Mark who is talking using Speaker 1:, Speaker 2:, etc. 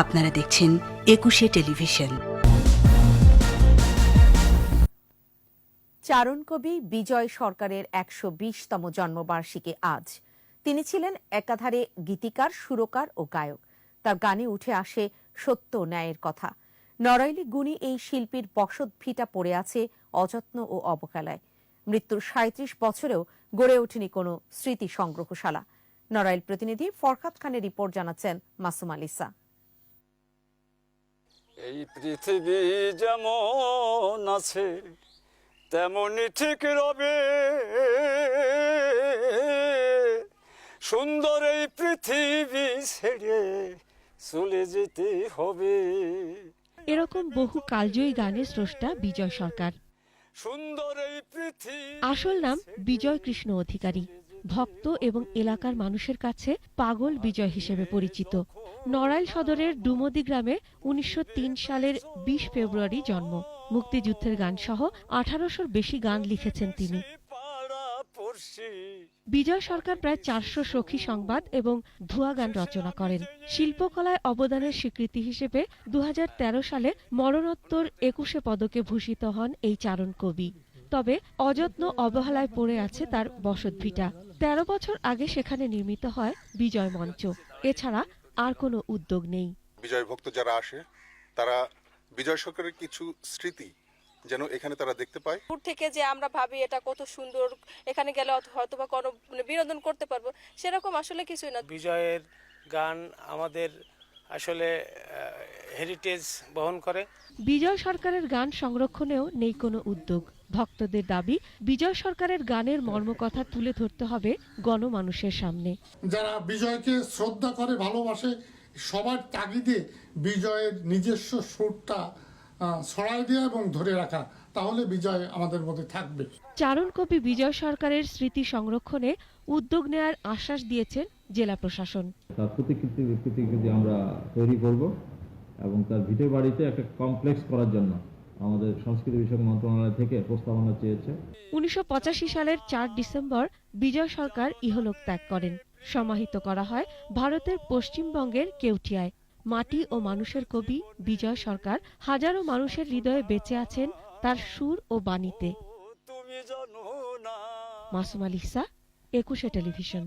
Speaker 1: আপনারা দেখছেন একুশে টেলিভিশন।
Speaker 2: চারণকবি বিজয় সরকারের ১২০তম জন্মবার্ষিকী আজ। তিনি ছিলেন একাধারে গীতিকার, সুরকার ও গায়ক। তার গানে উঠে আসে সত্য ন্যায়ের কথা। নড়াইলে গুণী এই শিল্পীর বসত ভিটা পড়ে আছে অযত্ন ও অবহেলায়। মৃত্যুর ৩৭ বছরেও গড়ে ওঠেনি কোনো স্মৃতি সংগ্রহশালা। নড়াইল প্রতিনিধি ফরহাদ খানের রিপোর্ট জানাচ্ছেন মাসুম আলিসা।
Speaker 3: এই পৃথিবী যেমন আছে তেমনই ঠিক রবে, সুন্দর এই পৃথিবী ছেড়ে চলে যেতে হবে।
Speaker 4: এরকম বহু কালজয়ী গানের স্রষ্টা বিজয় সরকার।
Speaker 3: সুন্দর এই পৃথিবী।
Speaker 4: আসল নাম বিজয় কৃষ্ণ অধিকারী। ভক্ত এবং এলাকার মানুষের কাছে পাগল বিজয় হিসেবে পরিচিত। নড়াইল সদরের ডুমদি গ্রামে ১৯০৩ সালের ২০ ফেব্রুয়ারি জন্ম। মুক্তিযুদ্ধের গান সহ ১৮০০-র বেশি গান লিখেছেন তিনি। বিজয় সরকার প্রায় ৪০০ সখী সংবাদ এবং ধোঁয়া গান রচনা করেন। শিল্পকলায় অবদানের স্বীকৃতি হিসেবে ২০১৩ সালে মরণোত্তর ২১ পদকে ভূষিত হন এই চারণ কবি। তবে অযত্ন অবহেলায় পড়ে আছে তার বসতভিটা। ১৩ বছর আগে সেখানে নির্মিত হয় বিজয় মঞ্চ। এছাড়া আর কোনো উদ্যোগ নেই।
Speaker 5: বিজয় ভক্ত যারা আসে তারা বিজয় সরকারের কিছু স্মৃতি যেন এখানে তারা দেখতে পায়।
Speaker 6: দূর থেকে যে আমরা ভাবি এটা কত সুন্দর, এখানে গেলে হয়তো বা কোনো বিনোদন করতে পারবো, সেরকম আসলে কিছুই না।
Speaker 7: বিজয়ের গান আমাদের আসলে হেরিটেজ বহন করে।
Speaker 4: বিজয় সরকারের গান সংরক্ষণেও নেই কোনো উদ্যোগ। ভক্তদের দাবি, বিজয় সরকারের গানের মর্মকথা তুলে ধরতে হবে গণমানুষের সামনে।
Speaker 8: যারা বিজয়কে শ্রদ্ধা করে, ভালোবাসে, সবার তাগিদে বিজয়ের নিজস্ব সুরটা ছড়াই দেওয়া এবং ধরে রাখা, তাহলে বিজয় আমাদের মধ্যে থাকবে।
Speaker 4: চারণ কবি বিজয় সরকারের স্মৃতি সংরক্ষণে উদ্যোগ নেয়ার আশ্বাস দিয়েছেন জেলা প্রশাসন।
Speaker 9: তার প্রতিকৃতি আমরা তৈরি করব এবং তার ভিটের বাড়িতে একটা কমপ্লেক্স করার জন্য আমাদের সংস্কৃতি বিষয়ক মন্ত্রণালয় থেকে প্রস্তাবনা চেয়েছে। ১৯৮৫ সালের ৪ ডিসেম্বর বিজয় সরকার ইহলোক ত্যাগ করেন। সমাহিত করা হয় ভারতের পশ্চিমবঙ্গের কেউটিয়ায়। মাটি ও মানুষের কবি বিজয় সরকার হাজারো মানুষের হৃদয়ে বেঁচে আছেন তার সুর ও বাণীতে। মাসুম আলিসা, একুশে টেলিভিশন।